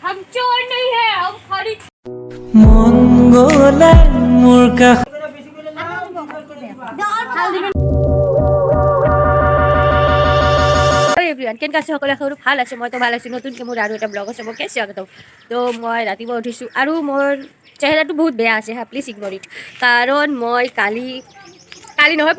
हम चोर नहीं है हम खरीद মঙ্গলে মোৰ কাষ এভৰিওয়ান কেন কাছে সকলে সৰু ভাল আছে মই তো ভাল আছো নতুনকৈ মোৰ আৰু এটা ব্লগ চবকে স্বাগতম তো মই ৰাতিপুৱা উঠিছোঁ আৰু মোৰ চেহেৰাটো বহুত বেয়া আছে হা প্লিজ ইগনৰ ইট কাৰণ মই কালি নহয়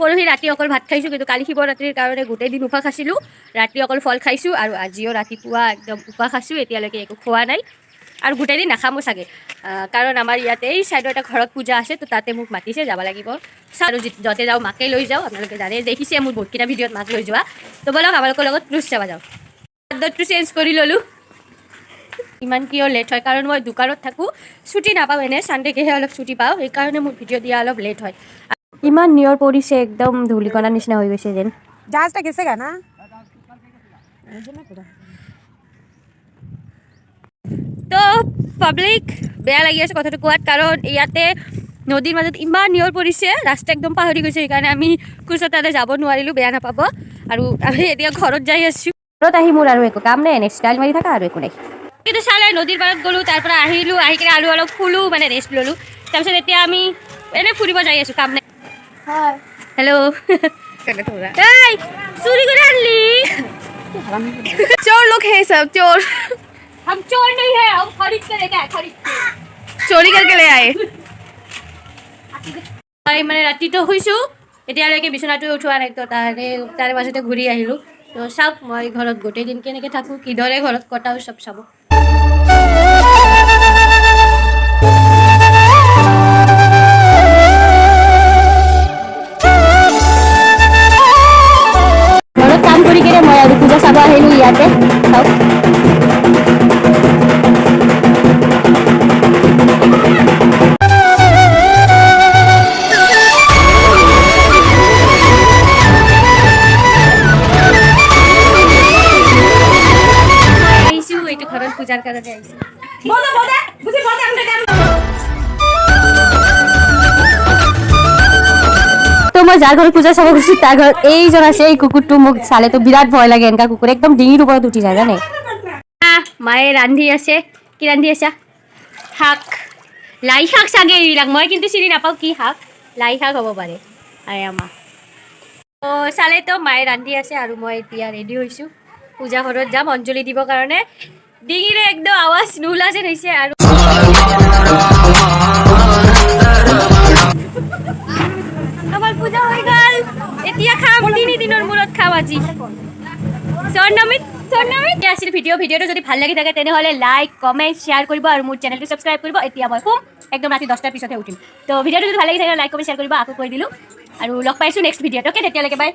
পৰহি ৰাতি অকল ভাত খাইছোঁ কিন্তু কালি শিৱৰাত্ৰিৰ কাৰণে গোটেই দিন উপাস আছিলোঁ ৰাতি অকল ফল খাইছোঁ আৰু আজিও ৰাতিপুৱা একদম উপাস আছোঁ এতিয়ালৈকে একো খোৱা নাই আৰু গোটেই দিন নাখামো চাগে কাৰণ আমাৰ ইয়াতে এই ছাইডৰ এটা ঘৰত পূজা আছে তো তাতে মোক মাতিছে যাব লাগিব আৰু য'তে যাওঁ মাকে লৈ যাওঁ আপোনালোকে জানে দেখিছে মোৰ বহুতকেইটা ভিডিঅ'ত মাক লৈ যোৱা তো বলক আপোনালোকৰ লগত ক্ৰুজ চাব যাওঁ আদতটো চেঞ্জ কৰি ল'লোঁ ইমান কিয় লেট হয় কাৰণ মই দোকানত থাকোঁ ছুটি নাপাওঁ এনে ছানডেকেহে অলপ ছুটি পাওঁ সেইকাৰণে মোৰ ভিডিঅ' দিয়া অলপ লেট হয় ইমান নিয়ৰ পৰিছে একদম ধূলিকণাৰ নিচিনা হৈ গৈছে যেন জাহাজটা গেছে গা না তো পাব্লিক বেয়া লাগি আছে কথাটো কোৱাত কাৰণ ইয়াতে নদীৰ মাজত ইমান নিয়ৰ পৰিছে ৰাস্তা একদম পাহৰি গৈছে সেইকাৰণে আমি ক্ৰুজৰ তাতে যাব নোৱাৰিলোঁ বেয়া নাপাব আৰু আমি এতিয়া ঘৰত যাই আছোঁ ঘৰত আহি মোৰ আৰু একো কাম নাই এনে ষ্টাইল মাৰি থাকা আৰু একো নাই কিন্তু চালে নদীৰ পাৰত গ'লোঁ তাৰ পৰা আহিলোঁ আহি কিনে আৰু অলপ শুলোঁ মানে ৰেষ্ট ল'লোঁ তাৰপিছত এতিয়া আমি এনেই ফুৰিব যাই আছোঁ কাম নাই হেল্ল' এই চুৰি কৰি আনলি चोर लोग है सब चोर हम चोर नहीं है हम खरीद के लेके आए खरीद चोरी करके ले आए মই মানে ৰাতিটো শুইছোঁ এতিয়ালৈকে বিচনাটো উঠোৱা নাই তো তাৰে মাজতে ঘূৰি আহিলোঁ তো চাওক মই ঘৰত গোটেই দিন কেনেকৈ থাকোঁ কিদৰে ঘৰত কটাও চব চাব ঘৰত কাম কৰি কিনে মই আৰু পূজা চাব আহিলোঁ ইয়াতে চাওক এইটো ঘৰত পূজাৰ কাৰণে আহিছোঁ তো মই যাৰ ঘৰত পূজা চাব গৈছোঁ তাৰ ঘৰত এইজন আছে এই কুকুৰটো মোক চালে তো বিৰাট ভয় লাগে এনেকা কুকুৰ একদম ডিঙিৰ ওপৰত উঠি যায় জানে মায়ে ৰান্ধি আছে কি ৰান্ধি আছা শাক লাই শাক চাগে এইবিলাক মই কিন্তু চিনি নাপাওঁ কি শাক লাই শাক হ'ব পাৰে আৰে আমা চালে তো মায়ে ৰান্ধি আছে আৰু মই এতিয়া ৰেডি হৈছোঁ পূজা ঘৰত যাম অঞ্জলি দিবৰ কাৰণে ডিঙিৰে একদম আৱাজ নুলা যেন হৈছে আৰু আমাৰ পূজা হৈ গ'ল এতিয়া খাম 3 দিনৰ মূৰত খাম আজি স্বৰ্ণমিত আছিল ভিডিঅ'টো যদি ভাল লাগি থাকে তেনেহ'লে লাইক কমেণ্ট শ্বেয়াৰ কৰিব আৰু মোৰ চেনেলটো ছাবস্ক্ৰাইব কৰিব এতিয়া মই শুম একদম ৰাতি 10টাৰ পিছতহে উঠিম তো ভিডিঅ'টো যদি ভাল লাগি থাকে লাইক কমেণ্ট শ্বেয়াৰ কৰিব আকৌ কৈ দিলোঁ আৰু লগ পাইছোঁ নেক্সট ভিডিঅ'ত অ'কে তেতিয়ালৈকে বাই